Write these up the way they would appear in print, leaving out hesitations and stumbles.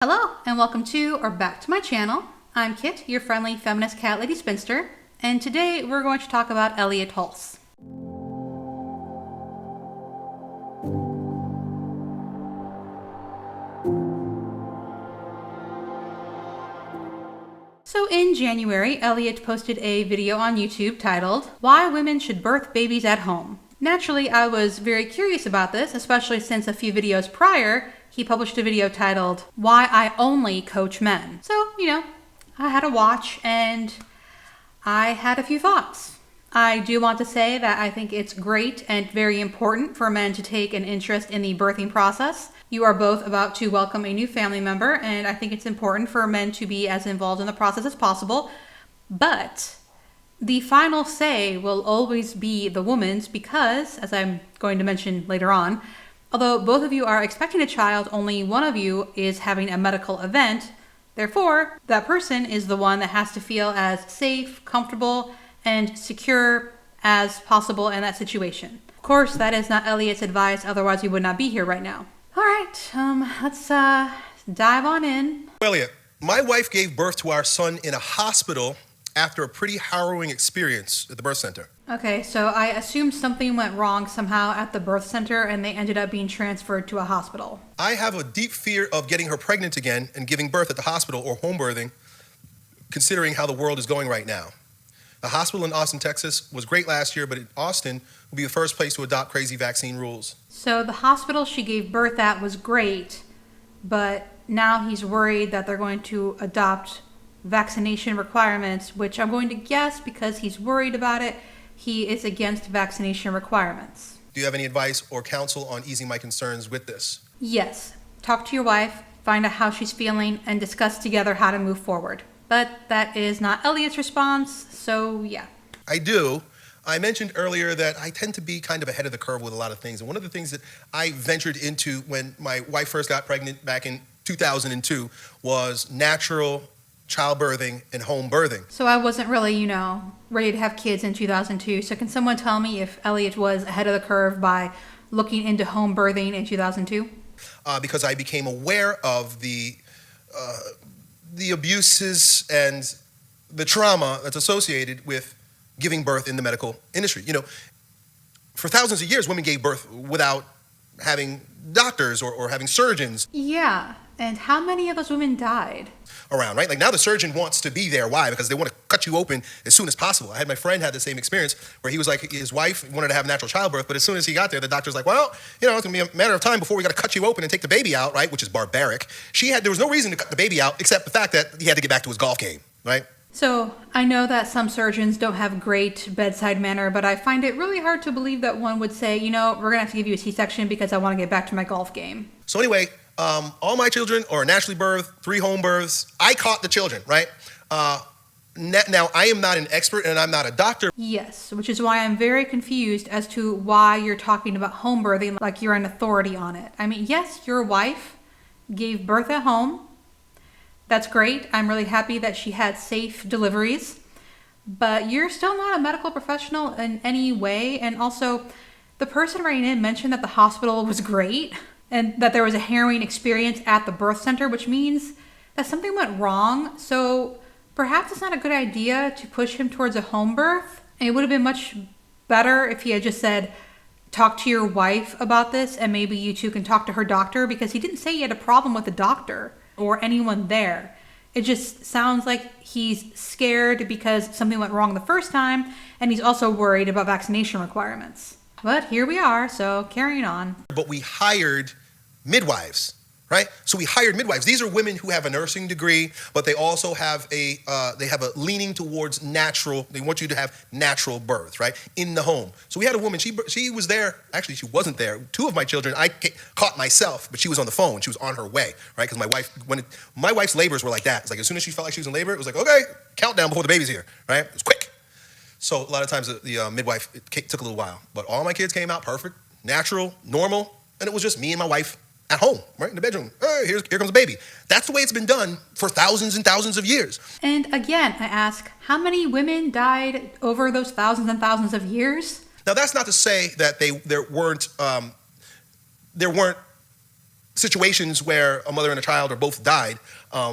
Hello, and welcome to or back to my channel. I'm Kit, your friendly feminist cat lady spinster, and today we're going to talk about Elliott Hulse. So in January, Elliott posted a video on YouTube titled, "Why Women Should Birth Babies at Home." Naturally, I was very curious about this, especially since a few videos prior, he published a video titled, "Why I Only Coach Men." So, I had a watch and I had a few thoughts. I do want to say that I think it's great and very important for men to take an interest in the birthing process. You are both about to welcome a new family member, and I think it's important for men to be as involved in the process as possible. But the final say will always be the woman's because, as I'm going to mention later on, although both of you are expecting a child, only one of you is having a medical event. Therefore, that person is the one that has to feel as safe, comfortable, and secure as possible in that situation. Of course, that is not Elliott's advice, otherwise we would not be here right now. All right, let's dive on in. Elliott, my wife gave birth to our son in a hospital after a pretty harrowing experience at the birth center. Okay, so I assume something went wrong somehow at the birth center and they ended up being transferred to a hospital. I have a deep fear of getting her pregnant again and giving birth at the hospital or home birthing, considering how the world is going right now. The hospital in Austin, Texas was great last year, but Austin will be the first place to adopt crazy vaccine rules. So the hospital she gave birth at was great, but now he's worried that they're going to adopt vaccination requirements, which I'm going to guess because he's worried about it, he is against vaccination requirements. Do you have any advice or counsel on easing my concerns with this? Yes. Talk to your wife, find out how she's feeling, and discuss together how to move forward. But that is not Elliott's response, so yeah. I do. I mentioned earlier that I tend to be kind of ahead of the curve with a lot of things. And one of the things that I ventured into when my wife first got pregnant back in 2002 was natural childbirthing and home birthing. So I wasn't really, ready to have kids in 2002. So can someone tell me if Elliott was ahead of the curve by looking into home birthing in 2002? Because I became aware of the abuses and the trauma that's associated with giving birth in the medical industry. For thousands of years, women gave birth without having doctors or having surgeons. Yeah, and how many of those women died? Around, right? Like now the surgeon wants to be there. Why? Because they want to cut you open as soon as possible. I had my friend had the same experience where he was like, his wife wanted to have natural childbirth, but as soon as he got there, the doctor's like, well, it's going to be a matter of time before we got to cut you open and take the baby out, right? Which is barbaric. There was no reason to cut the baby out except the fact that he had to get back to his golf game, right? So I know that some surgeons don't have great bedside manner, but I find it really hard to believe that one would say, we're going to have to give you a C-section because I want to get back to my golf game. So anyway, all my children are naturally birthed, 3 home births. I caught the children, right? Now, I am not an expert and I'm not a doctor. Yes, which is why I'm very confused as to why you're talking about home birthing like you're an authority on it. I mean, yes, your wife gave birth at home. That's great. I'm really happy that she had safe deliveries. But you're still not a medical professional in any way. And also, the person writing in mentioned that the hospital was great and that there was a harrowing experience at the birth center, which means that something went wrong. So perhaps it's not a good idea to push him towards a home birth. And it would have been much better if he had just said, talk to your wife about this and maybe you two can talk to her doctor, because he didn't say he had a problem with the doctor or anyone there. It just sounds like he's scared because something went wrong the first time, and he's also worried about vaccination requirements. But here we are, so carrying on. But we hired midwives, right? So we hired midwives. These are women who have a nursing degree, but they also have a leaning towards natural. They want you to have natural birth, right, in the home. So we had a woman. She was there. Actually, she wasn't there. 2 of my children I caught myself, but she was on the phone. She was on her way, right? Because my wife's labors were like that. It's like as soon as she felt like she was in labor, it was like, okay, countdown before the baby's here, right? It was quick. So a lot of times the midwife, it took a little while, but all my kids came out perfect, natural, normal, and it was just me and my wife at home, right in the bedroom. Hey, here comes the baby. That's the way it's been done for thousands and thousands of years. And again, I ask, how many women died over those thousands and thousands of years? Now that's not to say that there weren't situations where a mother and a child or both died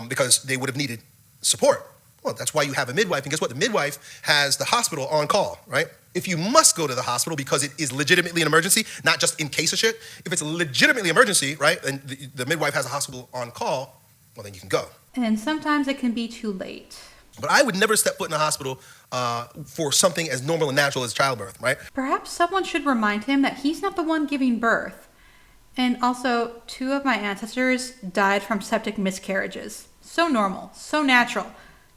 because they would have needed support. Well, that's why you have a midwife. And guess what? The midwife has the hospital on call, right? If you must go to the hospital because it is legitimately an emergency, not just in case of shit, if it's a legitimately emergency, right, and the midwife has a hospital on call, well, then you can go. And sometimes it can be too late. But I would never step foot in a hospital for something as normal and natural as childbirth, right? Perhaps someone should remind him that he's not the one giving birth. And also, 2 of my ancestors died from septic miscarriages. So normal, so natural.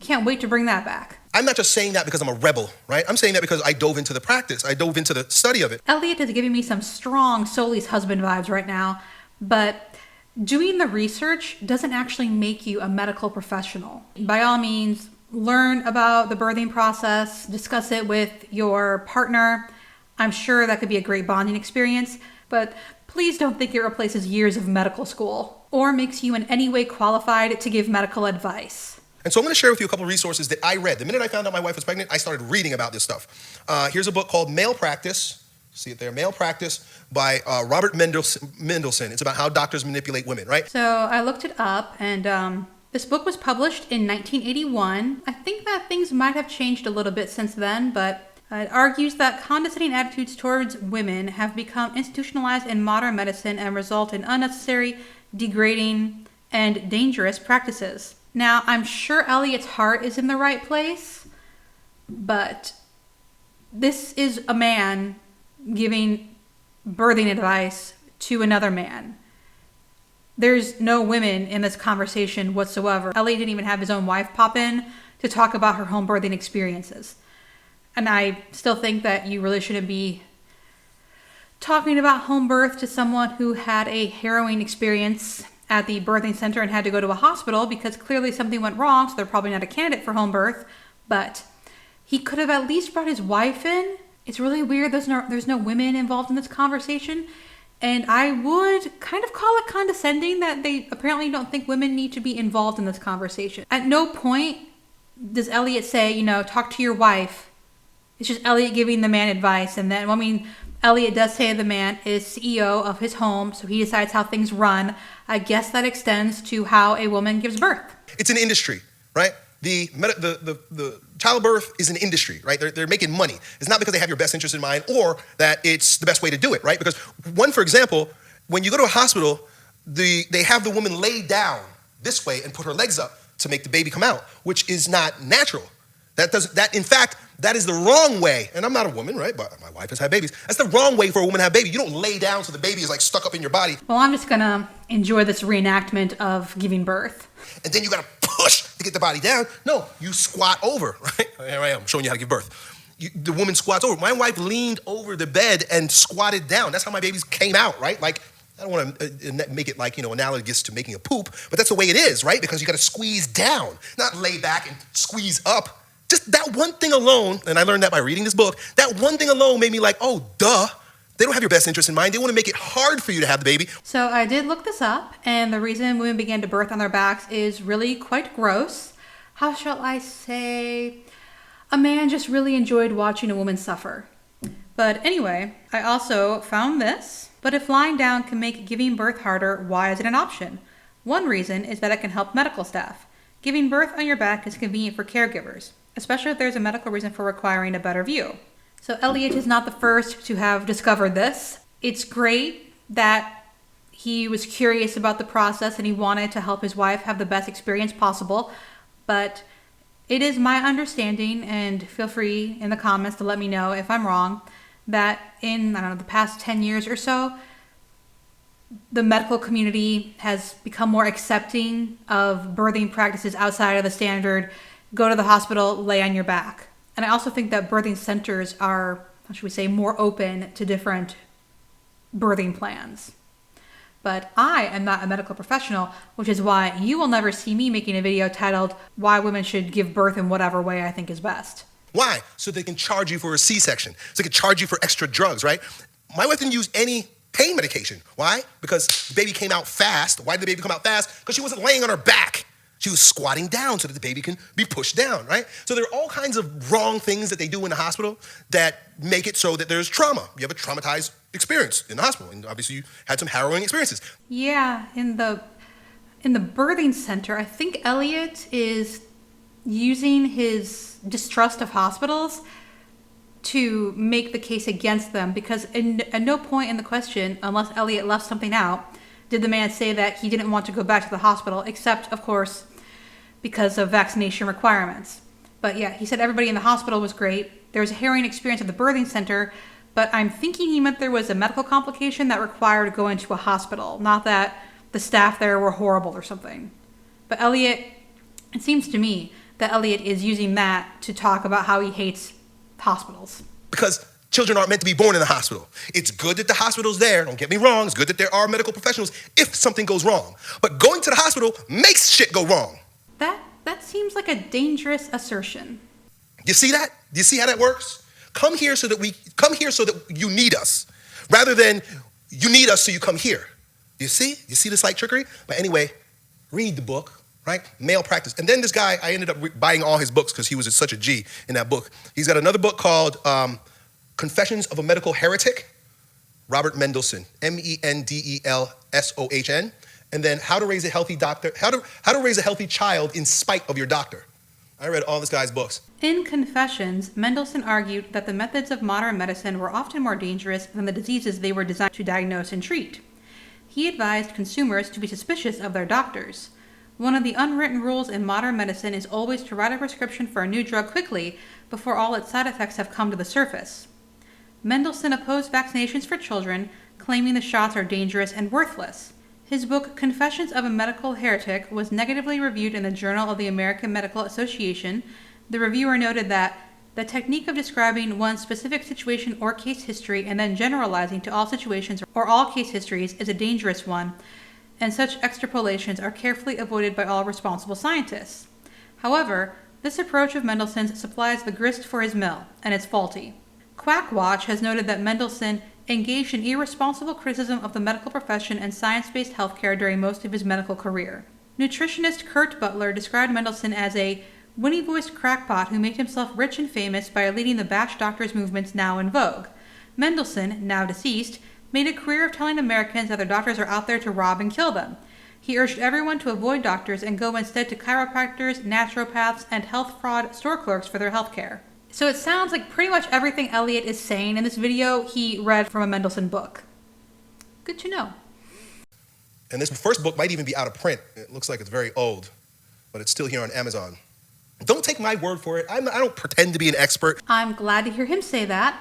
Can't wait to bring that back. I'm not just saying that because I'm a rebel, right? I'm saying that because I dove into the practice. I dove into the study of it. Elliott is giving me some strong Solis husband vibes right now, but doing the research doesn't actually make you a medical professional. By all means, learn about the birthing process, discuss it with your partner. I'm sure that could be a great bonding experience, but please don't think it replaces years of medical school or makes you in any way qualified to give medical advice. And so I'm going to share with you a couple of resources that I read. The minute I found out my wife was pregnant, I started reading about this stuff. Here's a book called Male Practice. See it there, Male Practice by Robert Mendelsohn. It's about how doctors manipulate women, right? So I looked it up, and this book was published in 1981. I think that things might have changed a little bit since then, but it argues that condescending attitudes towards women have become institutionalized in modern medicine and result in unnecessary, degrading, and dangerous practices. Now, I'm sure Elliott's heart is in the right place, but this is a man giving birthing advice to another man. There's no women in this conversation whatsoever. Elliott didn't even have his own wife pop in to talk about her home birthing experiences. And I still think that you really shouldn't be talking about home birth to someone who had a harrowing experience at the birthing center and had to go to a hospital because clearly something went wrong, so they're probably not a candidate for home birth. But he could have at least brought his wife in. It's really weird there's no women involved in this conversation. And I would kind of call it condescending that they apparently don't think women need to be involved in this conversation. At no point does Elliott say, talk to your wife. It's just Elliott giving the man advice. And then, Elliott does say the man is CEO of his home, so he decides how things run. I guess that extends to how a woman gives birth. It's an industry, right? The childbirth is an industry, right? They're making money. It's not because they have your best interest in mind or that it's the best way to do it, right? Because for example, when you go to a hospital, they have the woman lay down this way and put her legs up to make the baby come out, which is not natural. In fact, that is the wrong way. And I'm not a woman, right? But my wife has had babies. That's the wrong way for a woman to have a baby. You don't lay down so the baby is like stuck up in your body. Well, I'm just gonna enjoy this reenactment of giving birth. And then you gotta push to get the body down. No, you squat over, right? Here I am showing you how to give birth. The woman squats over. My wife leaned over the bed and squatted down. That's how my babies came out, right? Like, I don't want to make it like, analogous to making a poop, but that's the way it is, right? Because you gotta squeeze down, not lay back and squeeze up. Just that one thing alone, and I learned that by reading this book, that one thing alone made me like, oh, duh. They don't have your best interest in mind. They want to make it hard for you to have the baby. So I did look this up, and the reason women began to birth on their backs is really quite gross. How shall I say? A man just really enjoyed watching a woman suffer. But anyway, I also found this. But if lying down can make giving birth harder, why is it an option? One reason is that it can help medical staff. Giving birth on your back is convenient for caregivers, especially if there's a medical reason for requiring a better view. So Elliott is not the first to have discovered this. It's great that he was curious about the process and he wanted to help his wife have the best experience possible. But it is my understanding, and feel free in the comments to let me know if I'm wrong, that in, the past 10 years or so, the medical community has become more accepting of birthing practices outside of the standard go to the hospital, lay on your back. And I also think that birthing centers are, how should we say, more open to different birthing plans. But I am not a medical professional, which is why you will never see me making a video titled, Why Women Should Give Birth in Whatever Way I Think is Best. Why? So they can charge you for a C-section. So they can charge you for extra drugs, right? My wife didn't use any pain medication. Why? Because the baby came out fast. Why did the baby come out fast? Because she wasn't laying on her back. She was squatting down so that the baby can be pushed down, right? So there are all kinds of wrong things that they do in the hospital that make it so that there's trauma. You have a traumatized experience in the hospital, and obviously you had some harrowing experiences. Yeah, in the birthing center, I think Elliott is using his distrust of hospitals to make the case against them, because at no point in the question, unless Elliott left something out, did the man say that he didn't want to go back to the hospital, except, of course, because of vaccination requirements. But yeah, he said everybody in the hospital was great. There was a harrowing experience at the birthing center, but I'm thinking he meant there was a medical complication that required going to a hospital, not that the staff there were horrible or something. But Elliott, it seems to me that Elliott is using that to talk about how he hates hospitals. Because children aren't meant to be born in the hospital. It's good that the hospital's there, don't get me wrong. It's good that there are medical professionals if something goes wrong. But going to the hospital makes shit go wrong. That seems like a dangerous assertion. You see that? Do you see how that works? Come here so that you need us, rather than you need us so you come here. You see? You see the slight trickery? But anyway, read the book, right? Male practice. And then this guy, I ended up buying all his books because he was such a G in that book. He's got another book called Confessions of a Medical Heretic, Robert Mendelsohn, Mendelsohn. And then How to Raise a Healthy Doctor, How to Raise a Healthy Child in Spite of Your Doctor. I read all this guy's books. In Confessions, Mendelsohn argued that the methods of modern medicine were often more dangerous than the diseases they were designed to diagnose and treat. He advised consumers to be suspicious of their doctors. One of the unwritten rules in modern medicine is always to write a prescription for a new drug quickly before all its side effects have come to the surface. Mendelsohn opposed vaccinations for children, claiming the shots are dangerous and worthless. His book, Confessions of a Medical Heretic, was negatively reviewed in the Journal of the American Medical Association. The reviewer noted that the technique of describing one specific situation or case history and then generalizing to all situations or all case histories is a dangerous one, and such extrapolations are carefully avoided by all responsible scientists. However, this approach of Mendelssohn's supplies the grist for his mill, and it's faulty. Quackwatch has noted that Mendelssohn engaged in irresponsible criticism of the medical profession and science-based healthcare during most of his medical career. Nutritionist Kurt Butler described Mendelssohn as a winny-voiced crackpot who made himself rich and famous by leading the batch doctors movements now in vogue. Mendelssohn, now deceased, made a career of telling Americans that their doctors are out there to rob and kill them. He urged everyone to avoid doctors and go instead to chiropractors, naturopaths, and health fraud store clerks for their health care. So it sounds like pretty much everything Elliott is saying in this video he read from a Mendelsohn book. Good to know. And this first book might even be out of print. It looks like it's very old, but it's still here on Amazon. Don't take my word for it. I don't pretend to be an expert. I'm glad to hear him say that,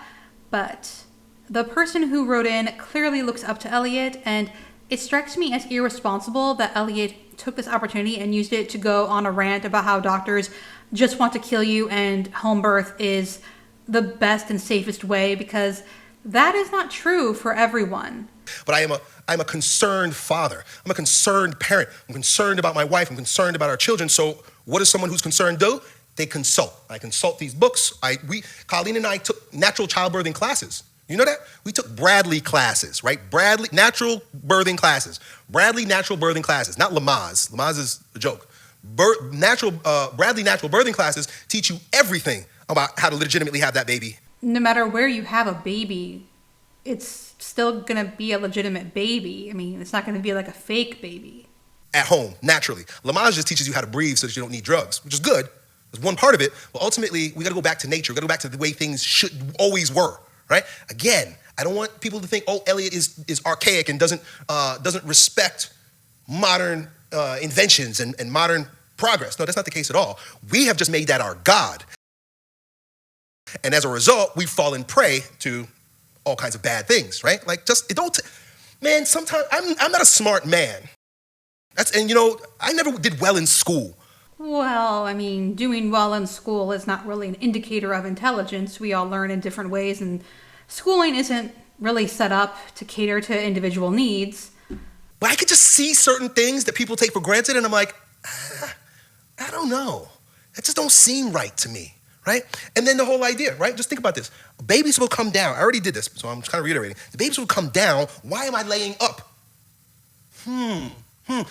but the person who wrote in clearly looks up to Elliott, and it strikes me as irresponsible that Elliott took this opportunity and used it to go on a rant about how doctors just want to kill you and home birth is the best and safest way, because that is not true for everyone. But I'm a concerned father. I'm a concerned parent. I'm concerned about my wife. I'm concerned about our children. So what does someone who's concerned do? They consult. I consult these books. Colleen and I took natural childbirthing classes. You know that? We took Bradley classes, right? Bradley natural birthing classes. Bradley natural birthing classes, not Lamaze. Lamaze is a joke. Bradley natural birthing classes teach you everything about how to legitimately have that baby. No matter where you have a baby, it's still going to be a legitimate baby. I mean, it's not going to be like a fake baby. At home, naturally. Lamaze just teaches you how to breathe so that you don't need drugs, which is good. It's one part of it. But ultimately, we got to go back to nature. We got to go back to the way things should always were, right? Again, I don't want people to think, oh, Elliott is archaic and doesn't respect modern inventions and modern progress. No, that's not the case at all. We have just made that our God. And as a result, we've fallen prey to all kinds of bad things, right? Like man, sometimes I'm not a smart man. I never did well in school. Well, I mean, doing well in school is not really an indicator of intelligence. We all learn in different ways, and schooling isn't really set up to cater to individual needs. But I could just see certain things that people take for granted, and I'm like, I don't know. That just don't seem right to me, right? And then the whole idea, right? Just think about this. Babies will come down. I already did this, so I'm just kind of reiterating. The babies will come down. Why am I laying up?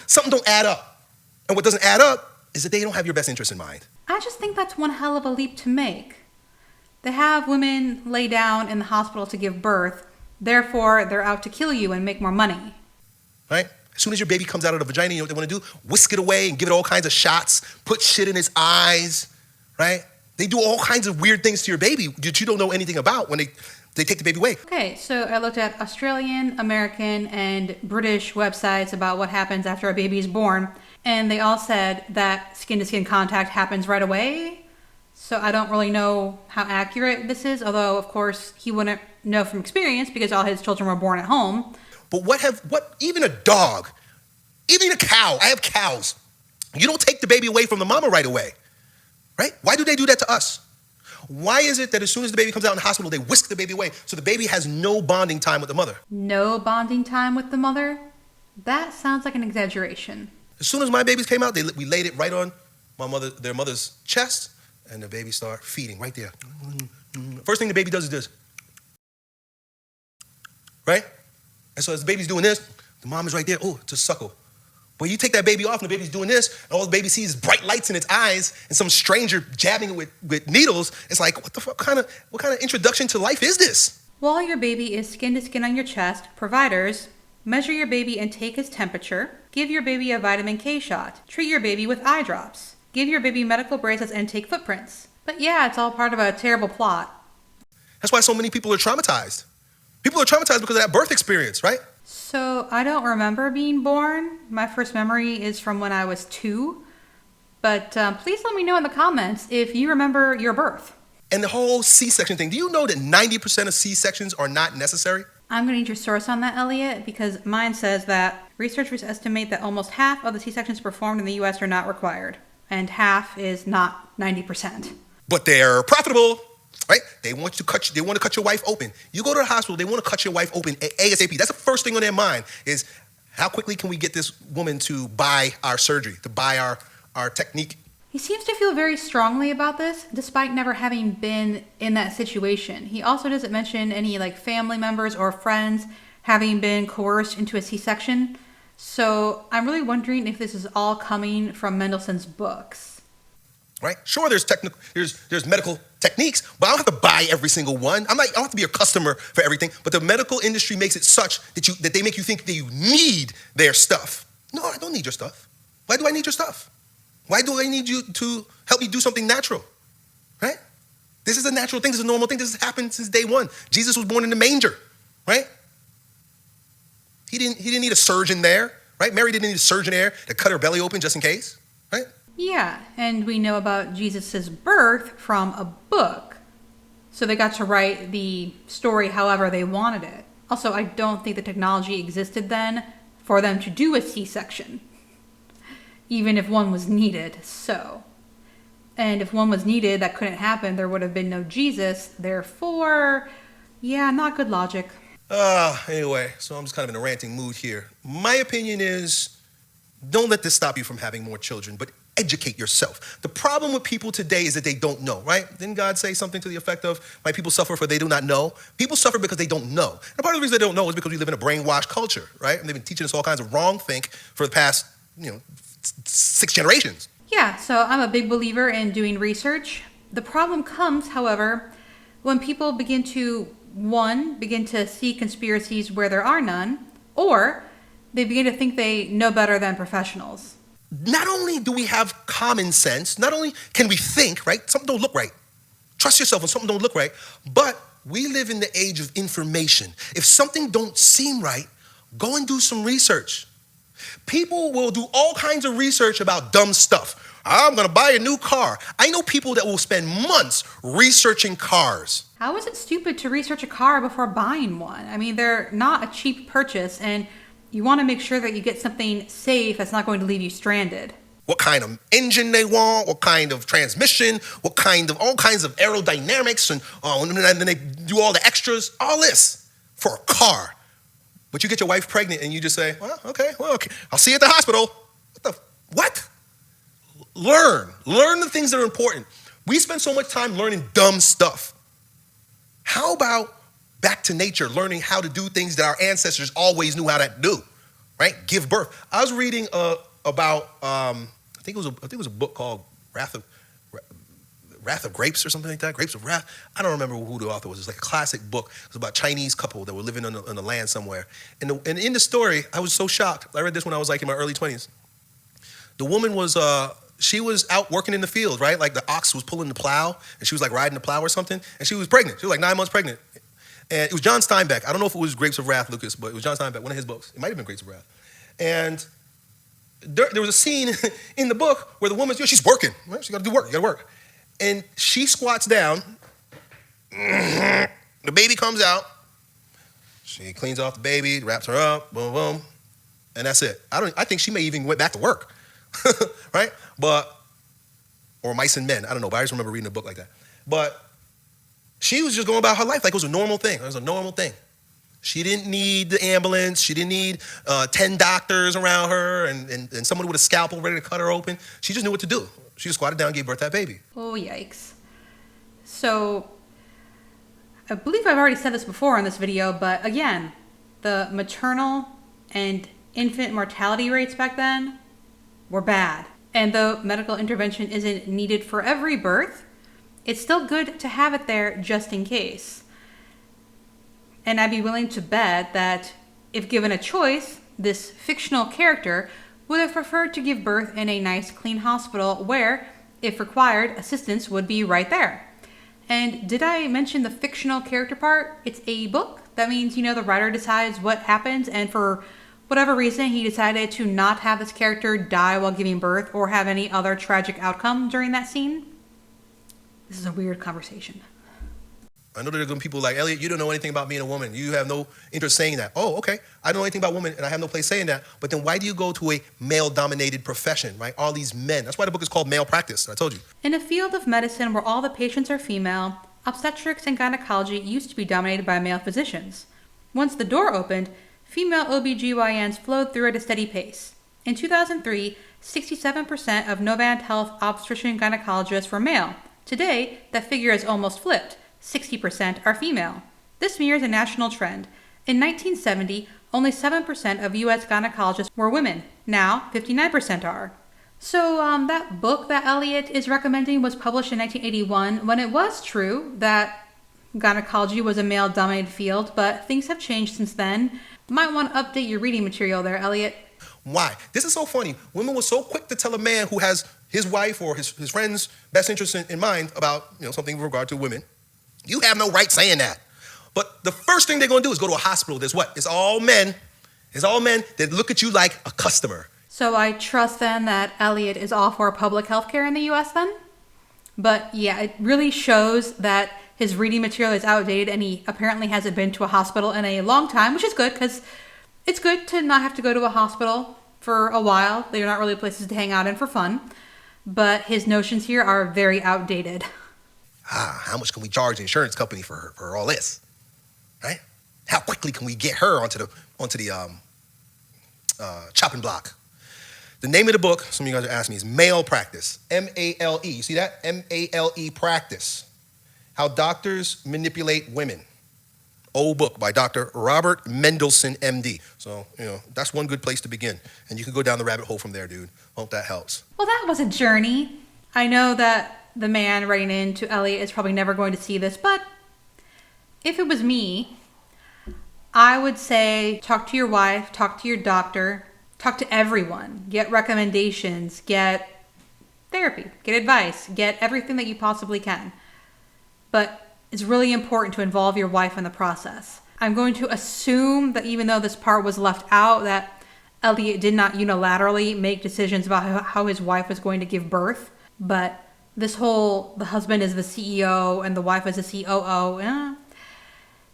Something don't add up. And what doesn't add up is that they don't have your best interest in mind. I just think that's one hell of a leap to make. They have women lay down in the hospital to give birth, Therefore, they're out to kill you and make more money. Right? As soon as your baby comes out of the vagina, you know what they want to do? Whisk it away and give it all kinds of shots, put shit in its eyes, right? They do all kinds of weird things to your baby that you don't know anything about when they take the baby away. Okay, so I looked at Australian, American, and British websites about what happens after a baby is born, and they all said that skin-to-skin contact happens right away. So I don't really know how accurate this is, although, of course, he wouldn't know from experience because all his children were born at home. But even a dog, even a cow, I have cows. You don't take the baby away from the mama right away, right? Why do they do that to us? Why is it that as soon as the baby comes out in the hospital, they whisk the baby away so the baby has no bonding time with the mother? No bonding time with the mother? That sounds like an exaggeration. As soon as my babies came out, we laid it right on their mother's chest, and the baby started feeding right there. First thing the baby does is this, right? And so as the baby's doing this, the mom is right there, oh, to suckle. But you take that baby off and the baby's doing this, and all the baby sees is bright lights in its eyes and some stranger jabbing it with needles. It's like, what the fuck what kind of introduction to life is this? While your baby is skin to skin on your chest, providers measure your baby and take his temperature, give your baby a vitamin K shot, treat your baby with eye drops, give your baby medical bracelets, and take footprints. But yeah, it's all part of a terrible plot. That's why so many people are traumatized. People are traumatized because of that birth experience, right? So I don't remember being born. My first memory is from when I was 2. But please let me know in the comments if you remember your birth. And the whole C-section thing, do you know that 90% of C-sections are not necessary? I'm going to need your source on that, Elliot, because mine says that researchers estimate that almost half of the C-sections performed in the U.S. are not required, and half is not 90%. But they're profitable, right? They want to cut your wife open. You go to the hospital, they want to cut your wife open ASAP. That's the first thing on their mind is how quickly can we get this woman to buy our surgery, to buy our technique. He seems to feel very strongly about this, despite never having been in that situation. He also doesn't mention any family members or friends having been coerced into a C-section. So I'm really wondering if this is all coming from Mendelssohn's books. Right? Sure, there's medical techniques, but I don't have to buy every single one. I don't have to be a customer for everything. But the medical industry makes it such that they make you think that you need their stuff. No, I don't need your stuff. Why do I need your stuff? Why do I need you to help me do something natural? Right? This is a natural thing. This is a normal thing. This has happened since day one. Jesus was born in the manger, right? He didn't need a surgeon there, right? Mary didn't need a surgeon there to cut her belly open just in case, right? Yeah, and we know about Jesus' birth from a book. So they got to write the story however they wanted it. Also, I don't think the technology existed then for them to do a C-section, even if one was needed. And if one was needed, that couldn't happen. There would have been no Jesus. Therefore, yeah, not good logic. Anyway, so I'm just kind of in a ranting mood here. My opinion is, don't let this stop you from having more children, but educate yourself. The problem with people today is that they don't know, right? Didn't God say something to the effect of, my people suffer for they do not know? People suffer because they don't know. And part of the reason they don't know is because we live in a brainwashed culture, right? And they've been teaching us all kinds of wrong think for the past, 6 generations. Yeah, so I'm a big believer in doing research. The problem comes, however, when people begin to see conspiracies where there are none, or they begin to think they know better than professionals. Not only do we have common sense, not only can we think, right? Something don't look right. Trust yourself when something don't look right, but we live in the age of information. If something don't seem right, go and do some research. People will do all kinds of research about dumb stuff. I'm gonna buy a new car. I know people that will spend months researching cars. How is it stupid to research a car before buying one? I mean, they're not a cheap purchase, and you want to make sure that you get something safe that's not going to leave you stranded. What kind of engine they want, what kind of transmission, all kinds of aerodynamics, and then they do all the extras, all this for a car. But you get your wife pregnant and you just say, okay, I'll see you at the hospital. What? Learn the things that are important. We spend so much time learning dumb stuff. How about back to nature, learning how to do things that our ancestors always knew how to do, right? Give birth. I was reading about, I think it was a book called Wrath Wrath of Grapes or something like that. Grapes of Wrath. I don't remember who the author was. It's like a classic book. It was about a Chinese couple that were living on the land somewhere. And in the story, I was so shocked. I read this when I was like in my early 20s. The woman was, she was out working in the field, right? Like the ox was pulling the plow, and she was like riding the plow or something, and she was pregnant. She was like 9 months pregnant. And it was John Steinbeck. I don't know if it was Grapes of Wrath, Lucas, but it was John Steinbeck, one of his books. It might have been Grapes of Wrath. And there was a scene in the book where the woman's, she's working, right? She got to do work, you got to work. And she squats down, the baby comes out, she cleans off the baby, wraps her up, boom, boom, and that's it. I think she may even went back to work, right? Or Mice and Men, I don't know, but I just remember reading a book like that. But she was just going about her life like it was a normal thing. It was a normal thing. She didn't need the ambulance. She didn't need 10 doctors around her and someone with a scalpel ready to cut her open. She just knew what to do. She just squatted down and gave birth to that baby. Oh, yikes. So, I believe I've already said this before in this video, but again, the maternal and infant mortality rates back then were bad. And though medical intervention isn't needed for every birth, it's still good to have it there just in case. And I'd be willing to bet that if given a choice, this fictional character would have preferred to give birth in a nice, clean hospital where, if required, assistance would be right there. And did I mention the fictional character part? It's a book. That means, the writer decides what happens, and for whatever reason, he decided to not have this character die while giving birth or have any other tragic outcome during that scene. This is a weird conversation. I know there are going to be people like, Elliott, you don't know anything about being a woman. You have no interest saying that. Oh, okay. I don't know anything about women, and I have no place saying that. But then why do you go to a male-dominated profession, right? All these men. That's why the book is called Male Practice, I told you. In a field of medicine where all the patients are female, obstetrics and gynecology used to be dominated by male physicians. Once the door opened, female OBGYNs flowed through at a steady pace. In 2003, 67% of Novant Health obstetrician gynecologists were male. Today, that figure is almost flipped. 60% are female. This mirrors a national trend. In 1970, only 7% of U.S. gynecologists were women. Now, 59% are. So, that book that Elliott is recommending was published in 1981 when it was true that gynecology was a male-dominated field, but things have changed since then. Might want to update your reading material there, Elliott. Why? This is so funny. Women were so quick to tell a man who has his wife or his friend's best interest in mind about something with regard to women. You have no right saying that. But the first thing they're going to do is go to a hospital. There's what? It's all men. It's all men that look at you like a customer. So I trust then that Elliott is all for public health care in the U.S. then? But yeah, it really shows that his reading material is outdated and he apparently hasn't been to a hospital in a long time, which is good because it's good to not have to go to a hospital for a while. They're not really places to hang out in for fun. But his notions here are very outdated. How much can we charge the insurance company for all this, right? How quickly can we get her onto the chopping block? The name of the book, some of you guys are asking me, is Male Practice, M-A-L-E. You see that? M-A-L-E Practice. How Doctors Manipulate Women. Old book by Dr. Robert Mendelsohn, M.D. So, that's one good place to begin. And you can go down the rabbit hole from there, dude. Hope that helps. Well, that was a journey. I know that the man writing in to Elliott is probably never going to see this, but if it was me, I would say talk to your wife, talk to your doctor, talk to everyone, get recommendations, get therapy, get advice, get everything that you possibly can. But it's really important to involve your wife in the process. I'm going to assume that even though this part was left out, that Elliott did not unilaterally make decisions about how his wife was going to give birth, but this whole, the husband is the CEO and the wife is the COO,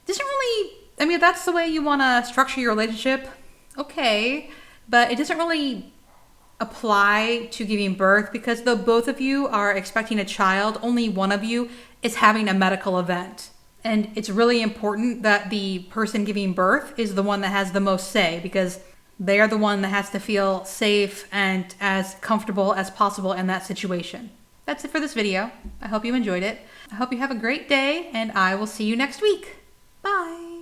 doesn't really, if that's the way you want to structure your relationship, okay, but it doesn't really apply to giving birth because though both of you are expecting a child, only one of you is having a medical event. And it's really important that the person giving birth is the one that has the most say because they are the one that has to feel safe and as comfortable as possible in that situation. That's it for this video. I hope you enjoyed it. I hope you have a great day, and I will see you next week. Bye.